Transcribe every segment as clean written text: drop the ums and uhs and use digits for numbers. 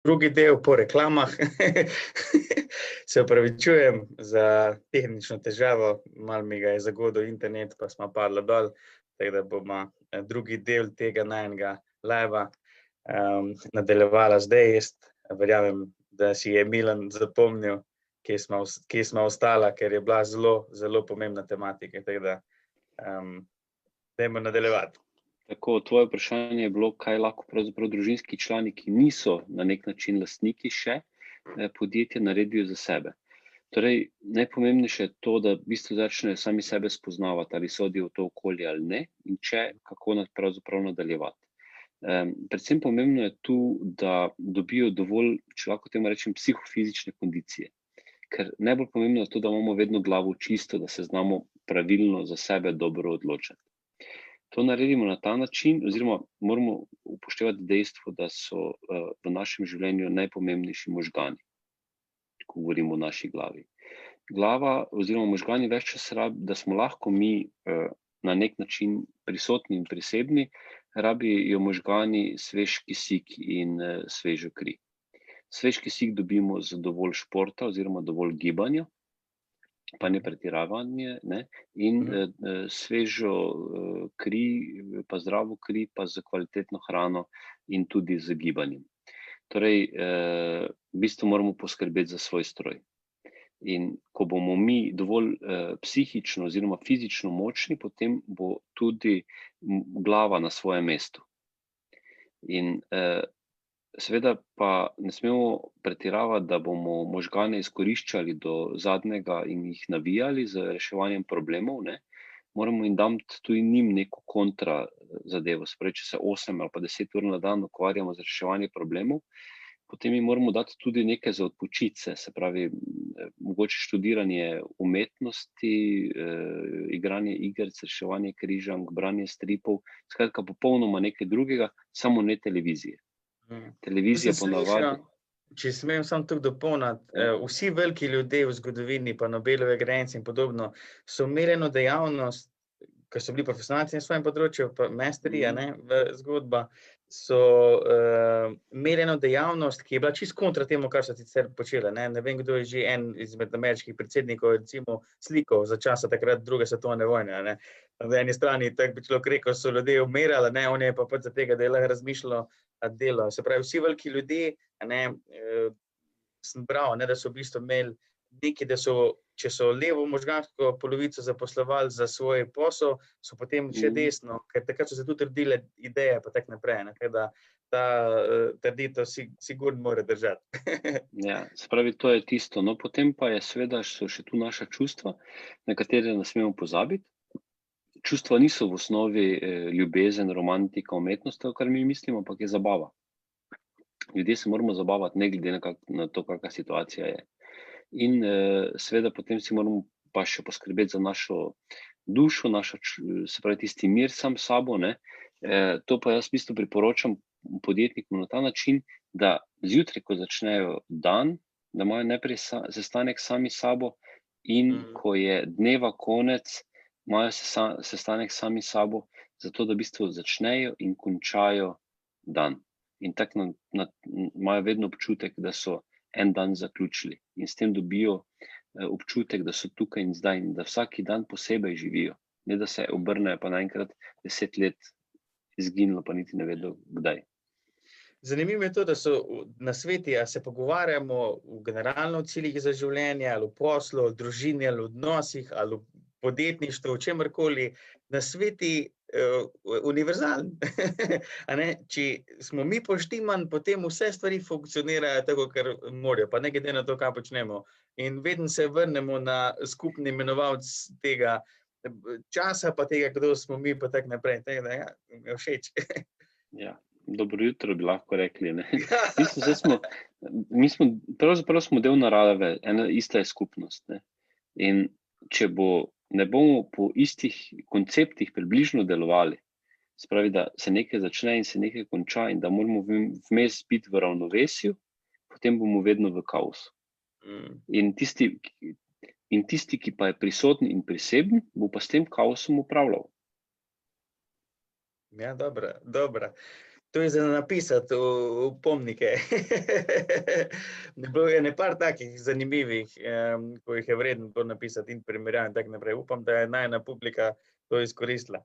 drugi del po reklamah. Se opravičujem za tehnično težavo, malo mi ga je zagodil internet, pa smo padli dol, tako da bomo drugi del tega najinega live nadaljevala zdaj. Jaz verjamem, da si je Milan zapomnil, kje smo ostala, ker je bila zelo, zelo pomembna tematika, tako da dajmo nadaljevati. Tako, tvoje vprašanje je bilo, kaj lahko pravzaprav družinski člani, ki niso na nek način lastniki še podjetja, naredijo za sebe. Torej, najpomembnejše je to, da v bistvu začnejo sami sebe spoznavati, ali sodijo v to okolje ali ne, in če, kako pravzaprav nadaljevati. Predvsem pomembno je tu, da dobijo dovolj, če lahko temu rečem, psihofizične kondicije. Ker najbolj pomembno je to, da imamo vedno glavo čisto, da se znamo pravilno za sebe dobro odločati. To naredimo na ta način, oziroma moramo upoštevati dejstvo, da so v našem življenju najpomembnejši možgani, ko govorimo o naši glavi. Glava oziroma možgani več čas rabi, da smo lahko mi na nek način prisotni in prisebni, rabijo možgani svež kisik in svežo kri. Svež kisik dobimo z dovolj športa oziroma dovolj gibanja, pa ne pretiravanje, ne? In svežo kri, pa zdravo kri, pa z kvalitetno hrano in tudi z gibanjem. Torej, v bistvu moramo poskrbeti za svoj stroj. In ko bomo mi dovolj psihično oziroma fizično močni, potem bo tudi glava na svojem mestu. In seveda pa ne smemo pretiravati, da bomo možgane izkoriščali do zadnjega in jih navijali z reševanjem problemov, ne. Moramo jim dati tudi njim neko kontra zadevo. Se pravi, če se 8 ali pa 10 ur na dan ukvarjamo z reševanjem problemov, potem jim moramo dati tudi nekaj za odpočiti se pravi, mogoče študiranje umetnosti, igranje igric, reševanje križank, branje stripov, skratka popolnoma nekaj drugega, samo ne televizije. Televizija ponavadi. Če smem samo tako dopolniti, vsi veliki ljudje v zgodovini, pa Nobelove nagrade in podobno, so imeli eno dejavnost, ker so bili profesionalci na svojem področju, pa mestri, v zgodba, so imeli eno dejavnost, ki je bila čisto kontra temu, kar so sicer počeli, ne. Ne vem, kdo je že en izmed ameriških predsednikov, recimo, slikal za časa takrat druge svetovne vojne, ne. Na eni strani, tako bi človek rekel, so ljudje umirali, ne, on je pa pač za tega, da je lahko razmišljal, delal. Se pravi, vsi veliki ljudje, sem bral, da so v bistvu imeli nekaj, da so, če so levo možgansko polovico zaposlovali za svoj posel, so potem še desno, ker takrat so se tudi rodile ideje, pa tako naprej, ne, tako da ta trditev sigurno mora držati. Ja, se pravi, to je tisto, no, potem pa je seveda so še tu naša čustva, na katere ne smemo pozabiti. Čustva niso v osnovi ljubezen, romantika, umetnost, to, kar mi mislimo, ampak je zabava. Ljudje se moramo zabavati, ne glede na to, kakšna situacija je. In seveda potem si moramo pa še poskrbeti za našo dušo, se pravi tisti mir sam s sabo, ne. To pa jaz v bistvu priporočam podjetnikom na ta način, da zjutraj, ko začnejo dan, da imajo najprej sestanek sami s sabo in ko je dneva konec, imajo sestanek sami s sabo, zato da v bistvu začnejo in končajo dan. In tako imajo vedno občutek, da so en dan zaključili. In s tem dobijo občutek, da so tukaj in zdaj in da vsak dan posebej živijo. Ne da se obrnejo pa naenkrat 10 let izginilo, pa niti ne vedo kdaj. Zanimivo je to, da so nasveti, a se pogovarjamo generalno o ciljih za življenje, ali o poslu, o družini, ali o odnosih, ali o podjetništvu, o čemerkoli, nasveti univerzalni. Če smo mi poštimani, potem vse stvari funkcionirajo tako, kar morajo, pa ne glede na to, kaj počnemo. In vedno se vrnemo na skupni imenovalec tega časa, pa tega, kdo smo mi, pa tako naprej. Tako da, ja, mi je všeč. Ja. Dobro jutro bi lahko rekli, ne. Pravzaprav smo del narave, ena ista je skupnost, ne. In če ne bomo po istih konceptih približno delovali, se pravi, da se nekaj začne in se nekaj konča in da moramo vmes biti v ravnovesju, potem bomo vedno v kaosu. In tisti, ki pa je prisoten in priseben, bo pa s tem kaosom upravljal. Ja, dobra. To je za napisati v pomnike. Bilo je nekaj takih zanimivih, ko jih je vredno to napisati in primerjati in tako naprej. Upam, da je najina publika to izkoristila.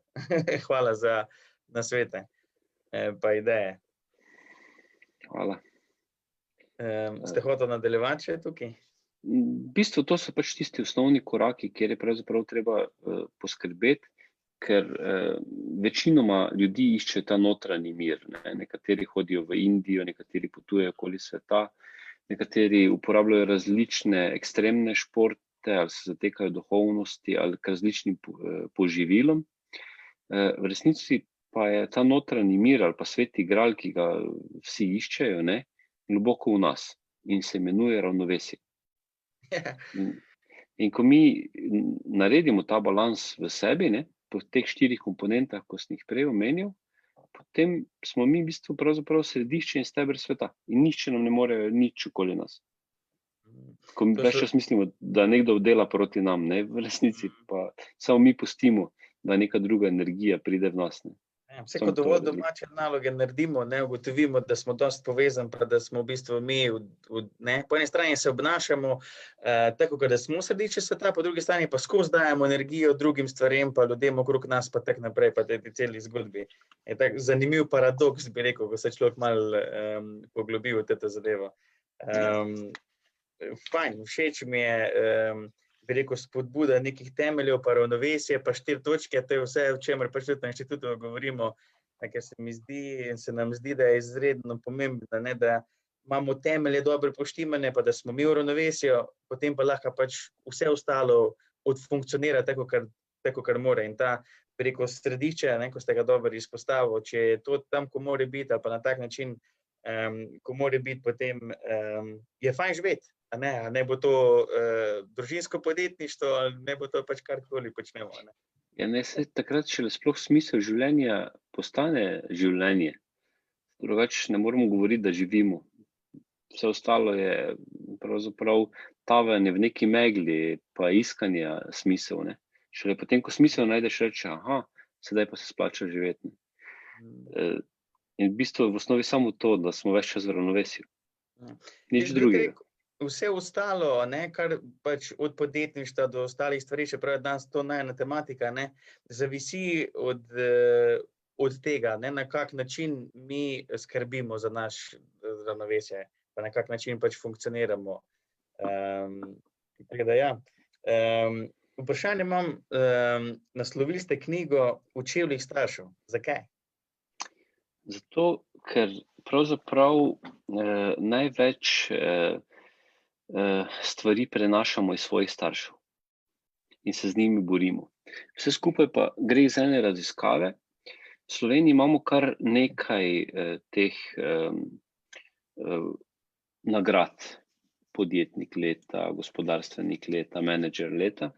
Hvala za nasvete pa ideje. Hvala. Ste hoteli nadaljevati še tukaj? V bistvu to so pač tisti osnovni koraki, kjer je pravzaprav treba poskrbeti, ker večinoma ljudi išče ta notranji mir. Nekateri hodijo v Indijo, nekateri potujejo okoli sveta, nekateri uporabljajo različne ekstremne športe ali se zatekajo duhovnosti ali k različnim poživilom. V resnici pa je ta notranji mir ali pa sveti gral, ki ga vsi iščejo, globoko v nas in se imenuje ravnovesje. In ko mi naredimo ta balans v sebi, po teh 4 komponentah, ko sem jih prej omenil, potem smo mi v bistvu pravzaprav središče in steber sveta in nihče nam ne more nič okoli nas. Ko mi več čas mislimo, da nekdo dela proti nam, v resnici pa samo mi pustimo, da neka druga energija pride v nas. Vse, ko dovolj domače naloge naredimo, ugotovimo, da smo dosti povezani, pa da smo v bistvu mi, po eni strani se obnašamo tako, da smo središče sveta, po drugi strani pa skozi dajemo energijo drugim stvarem, pa ljudem okrog nas, pa tako naprej, pa tej celi zgodbi. Je tak zanimiv paradoks, bi rekel, ko se človek malo poglobi v to zadevo. Fajn, všeč mi je, bi rekel, spodbuda nekih temeljev, pa ravnovesje, pa 4 točke, to je vse, o čemer pač tudi na inštitutu govorimo, ker se nam zdi, da je izredno pomembno, da imamo temelje dobro poštimane, pa da smo mi v ravnovesju, potem pa lahko pač vse ostalo odfunkcionira tako, kar mora. In ta, bi rekel, središče, ko ste ga dobro izpostavili, če je to tam, ko mora biti, ali pa na tak način, ko mora biti, potem je fajn živeti. Ne bo to družinsko podjetništvo, ali ne bo to pač karkoli počnemo. Takrat šele sploh smisel življenja postane življenje. Drugače ne moremo govoriti, da živimo. Vse ostalo je pravzaprav tavanje v neki megli, pa iskanje smisel. Šele potem, ko smisel najdeš, reče, sedaj pa se splača živeti. In v bistvu v osnovi samo to, da smo več čas v ravnovesju. Nič drugega. Vse ostalo, kar pač od podjetništva do ostalih stvari, še pravi danes to najna tematika, zavisi od tega, na kak način mi skrbimo za naš ravnovesje, pa na kak način pač funkcioniramo. Vprašanje imam, naslovili ste knjigo V čevljih staršev. Zakaj? Zato, ker pravzaprav največ stvari prenašamo iz svojih staršev in se z njimi borimo. Vse skupaj pa gre iz ene raziskave. V Sloveniji imamo kar nekaj teh nagrad, podjetnik leta, gospodarstvenik leta, menedžer leta.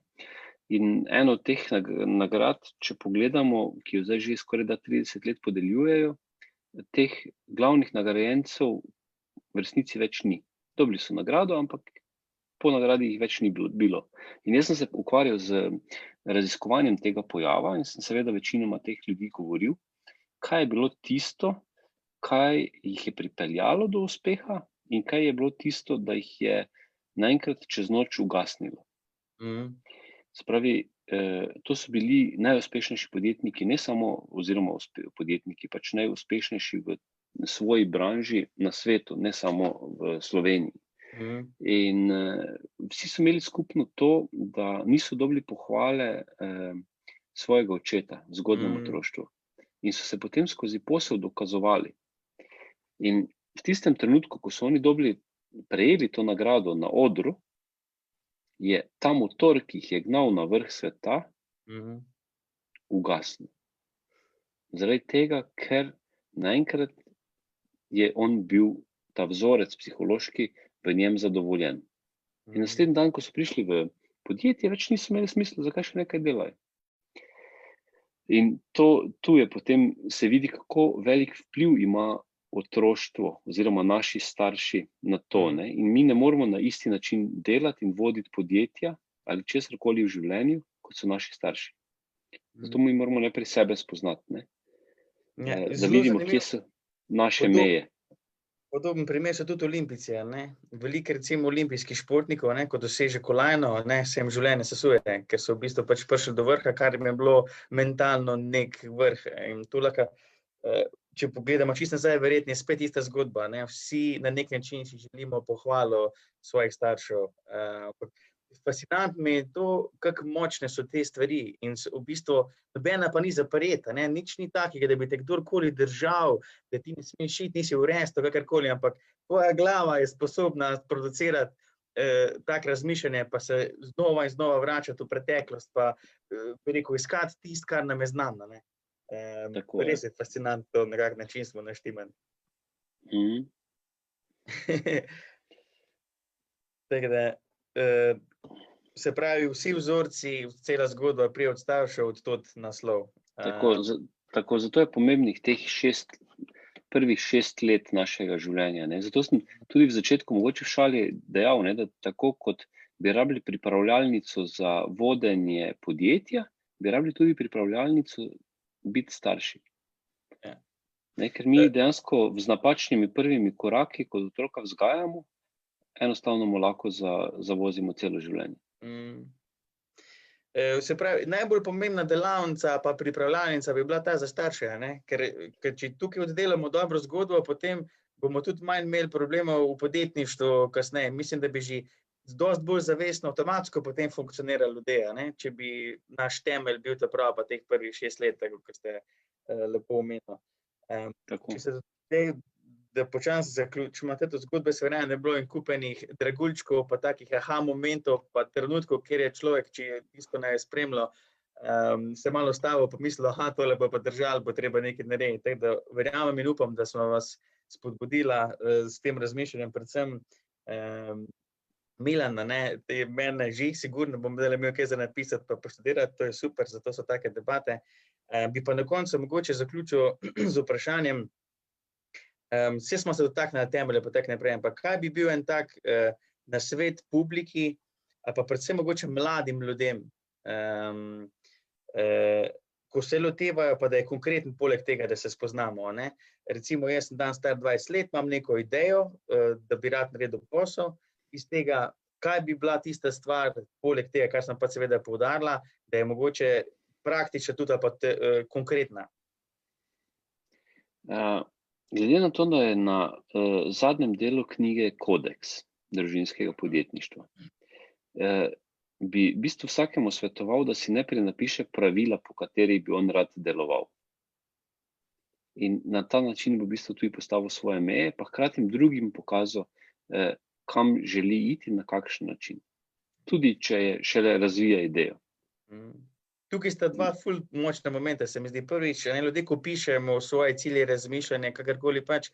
In eno od teh nagrad, če pogledamo, ki jo zdaj že skoraj 30 let podeljujejo, teh glavnih nagrajencev v resnici več ni. Dobili so nagrado, ampak po nagradi jih več ni bilo. In jaz sem se ukvarjal z raziskovanjem tega pojava in sem seveda večinoma teh ljudi govoril, kaj je bilo tisto, kaj jih je pripeljalo do uspeha in kaj je bilo tisto, da jih je naenkrat čez noč ugasnilo. Se pravi, to so bili najuspešnejši podjetniki, ne samo, oziroma podjetniki, pač najuspešnejši v svoji branži na svetu, ne samo v Sloveniji. In vsi so imeli skupno to, da niso dobili pohvale svojega očeta v zgodnjem otroštvu. In so se potem skozi posel dokazovali. In v tistem trenutku, ko so oni prejeli to nagrado na odru, je ta motor, ki jih je gnal na vrh sveta, ugasnil. Zaradi tega, ker naenkrat je on bil ta vzorec psihološki v njem zadovoljen. In naslednji dan, ko so prišli v podjetje, več niso imeli smisla, zakaj še nekaj delajo. In tu je potem se vidi, kako velik vpliv ima otroštvo oziroma naši starši na to. In mi ne moramo na isti način delati in voditi podjetja ali česarkoli v življenju, kot so naši starši. Zato mi moramo najprej sebe spoznati. Da vidimo, kje so. naše meje. Podoben primer so tudi olimpijci, ne. Veliko recimo olimpijskih športnikov, ne, ko doseže kolajno, ne, se jim življenje sesuje, ker so v bistvu pač prišli do vrha, kar jim je bilo mentalno nek vrh. In tu lahko, če pogledamo čisto nazaj, verjetno je spet ista zgodba, ne. Vsi na nek način si želimo pohvalo svojih staršev. Fascinantno mi je to, kako močne so te stvari in v bistvu nobena pa ni zapreta, ne. Nič ni takega, da bi te kdorkoli držal, da ti ne smeš iti, nisi v restu, kakorkoli, ampak tvoja glava je sposobna producirati tak razmišljanje, pa se znova in znova vračati v preteklost, pa bi rekel, iskati tisto, kar nam je znano, ne. Res je fascinantno, na kak način smo naštimani. Tako da, se pravi, vsi vzorci, cela zgodba prije od staršev, od tod naslov. Tako, zato je pomembnih teh prvih 6 let našega življenja, ne. Zato sem tudi v začetku mogoče v šali dejal, ne, da tako kot bi rabili pripravljalnico za vodenje podjetja, bi rabili tudi pripravljalnico biti starši. Ja. Ne, ker mi dejansko z napačnimi prvimi koraki, ko otroka vzgajamo, enostavno mu lahko zavozimo celo življenje. Se pravi, najbolj pomembna delavnica pa pripravljalnica bi bila ta za starše, ne? Ker če tukaj oddelamo dobro zgodbo, potem bomo tudi manj imeli problemov v podjetništvu kasneje. Mislim, da bi že dosti bolj zavestno, avtomatsko potem funkcionirali ljudje, ne? Če bi naš temelj bil ta prav, pa teh prvih 6 let, tako kot ste lepo omenili. Če se zdaj, da počasi zaključimo to zgodbo, se verjamem, da je bilo in kupenih dragulčkov, pa takih aha momentov, pa trenutkov, kjer je človek, če je tisto ne spremljal, se malo ustavil, pomislil, aha, tole bo pa držalo, bo treba nekaj narediti. Tako da verjamem in upam, da smo vas spodbudila s tem razmišljanjem, predvsem Milan, ne, mene že sigurno bom zdaj imel kaj za napisati pa poštudirati, to je super, zato so take debate. Bi pa na koncu mogoče zaključil z vprašanjem, vse smo se dotaknili temelja, pa tako naprej, ampak kaj bi bil en tak nasvet publiki, ali pa predvsem mogoče mladim ljudem, ko se lotevajo, pa da je konkreten poleg tega, da se spoznamo, ne. Recimo, jaz sem danes star 20 let, imam neko idejo, da bi rad naredil posel, iz tega, kaj bi bila tista stvar, poleg tega, kar sem pa seveda poudarila, da je mogoče praktična tudi pa konkretna. Glede na to, da je na zadnjem delu knjige Kodeks družinskega podjetništva, bi v bistvu vsakemu svetoval, da si najprej napiše pravila, po katerih bi on rad deloval. In na ta način bi v bistvu tudi postavil svoje meje, pa hkrati drugim pokazal, kam želi iti in na kakšen način. Tudi, če je šele razvija idejo. Tukaj sta dva ful močna momenta, se mi zdi. Prvič, ljudje, ko pišemo svoje cilje, razmišljanje, kakorkoli pač,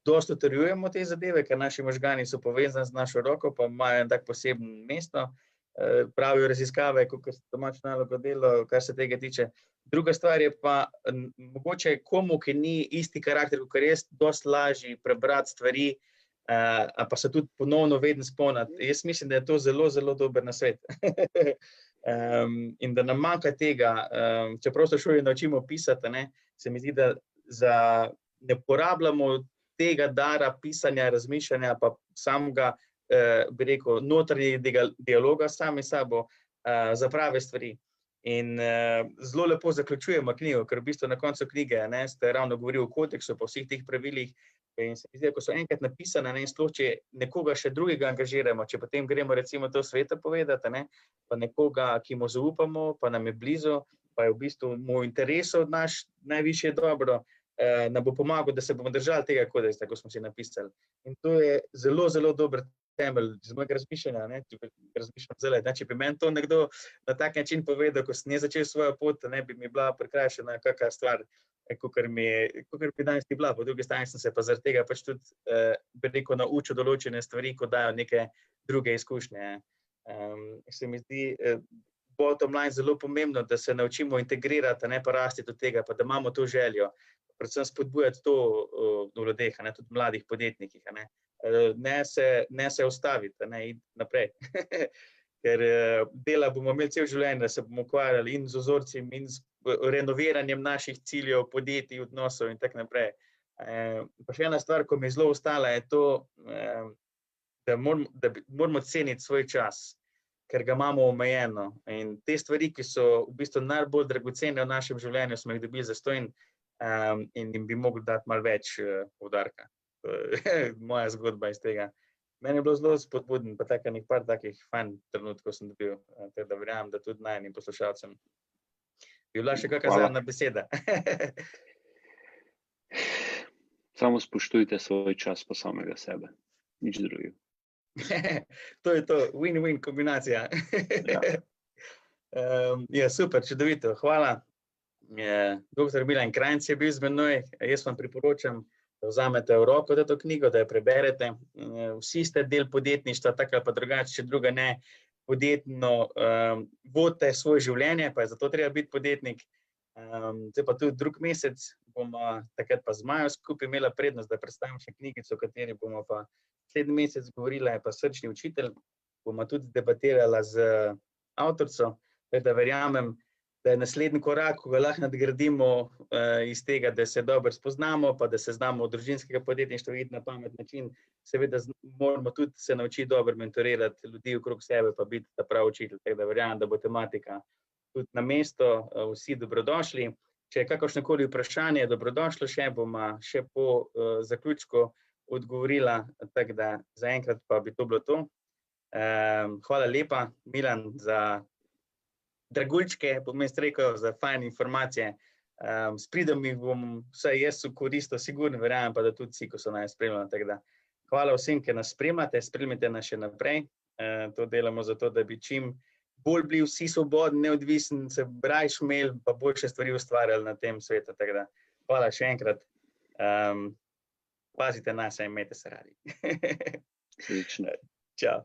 dosti utrjujemo te zadeve, ker naši možgani so povezani z našo roko, pa imajo en tak poseben mesto. Pravijo raziskave, koliko se domačo nalogo delo, kar se tega tiče. Druga stvar je pa, mogoče komu, ki ni isti karakter, kot jaz, dosti lažje prebrati stvari, pa se tudi ponovno vedno spomniti. Jaz mislim, da je to zelo, zelo dober nasvet. In da nam manjka tega, čeprav se v šoli naučimo pisati, ne, se mi zdi, da ne porabljamo tega dara pisanja, razmišljanja, pa samega, bi rekel, notranjega dialoga sami s sabo, za prave stvari. In zelo lepo zaključujemo knjigo, ker v bistvu na koncu knjige, ne, ste ravno govorili o kodeksu, po vseh teh pravilih, in se mi zdi, ko so enkrat napisane, ne, sploh če nekoga še drugega angažiramo, če potem gremo recimo to svetu povedati, ne, pa nekoga, ki mu zaupamo, pa nam je blizu, pa je v bistvu mu interesu od naš najvišje dobro, nam bo pomagal, da se bomo držali tega kodeksa, ko smo si napisali. In to je zelo, zelo dober temelj z mojega razmišljanja, ne, razmišljam zdajle, ne, če bi meni to nekdo na tak način povedal, ko sem začel svojo pot, ne, bi mi bila prikrajšana kakšna stvar, kakor bi danes ti bila. Po drugi strani sem se pa zaradi tega pač tudi, bi rekel, naučil določene stvari, ko dajo neke druge izkušnje. Se mi zdi bottom line zelo pomembno, da se naučimo integrirati, ne pa rasti do tega, pa da imamo to željo. Predvsem spodbujati to v ljudeh, ne, tudi mladih podjetnikih, ne. Ne se ustaviti, ne, iti naprej. Ker dela bomo imeli cel življenje, da se bomo ukvarjali in z vzorci, in z renoviranjem naših ciljev, podjetij, odnosov in tako naprej. Pa še ena stvar, ko mi je zelo ostala, je to, da moramo ceniti svoj čas, ker ga imamo omejeno. In te stvari, ki so v bistvu najbolj dragocene v našem življenju, smo jih dobili zastonj, in jim bi mogli dati malo več poudarka. Moja zgodba iz tega. Meni je bilo zelo spodbudno, pa nekaj par takih fajn trenutkov sem dobil, tako da verjamem, da tudi najnim poslušalcem. Bi bila še kakšna zadnja beseda? Samo spoštujte svoj čas pa samega sebe, nič drugega. To je to, win-win kombinacija. Ja, super, čudovito, hvala. Dr. Milan Krajnc je bil z menoj, jaz vam priporočam, da vzamete v roko to knjigo, da jo preberete. Vsi ste del podjetništva, tako ali pa drugače, če druga ne, podjetno vodite svoje življenje, pa je zato treba biti podjetnik. Zdaj pa tudi drug mesec bomo takrat pa z Majo skupaj imela prednost, da predstavim še knjigico, o kateri bomo pa naslednji mesec govorila, je pa Srčni učitelj. Bomo tudi debatirala z avtorico, da verjamem, da je naslednji korak, ko ga lahko nadgradimo iz tega, da se dobro spoznamo, pa da se znamo od družinskega podjetništva iti na pamet način. Seveda moramo tudi se naučiti dobro mentorirati ljudi okrog sebe, pa biti ta prav učitelj. Tako da verjamem, da bo tematika tudi na mesto, vsi dobrodošli. Če je kakršnokoli vprašanje, dobrodošlo še, bomo še po zaključku odgovorila, tako da zaenkrat pa bi to bilo to. Hvala lepa, Milan, za dragulčke, bom jaz rekel, za fajn informacije. S pridom jih bom vsaj jaz koristil, sigurno verjamem pa, da tudi vsi, ko so nas spremljali. Tako da hvala vsem, ki nas spremljate, spremljate nas še naprej. To delamo zato, da bi čim bolj bili vsi svobodni, neodvisni, se brajš imeli, pa boljše stvari ustvarjali na tem svetu. Tako da hvala še enkrat. Pazite nas in imejte se radi. Srečno. Čau.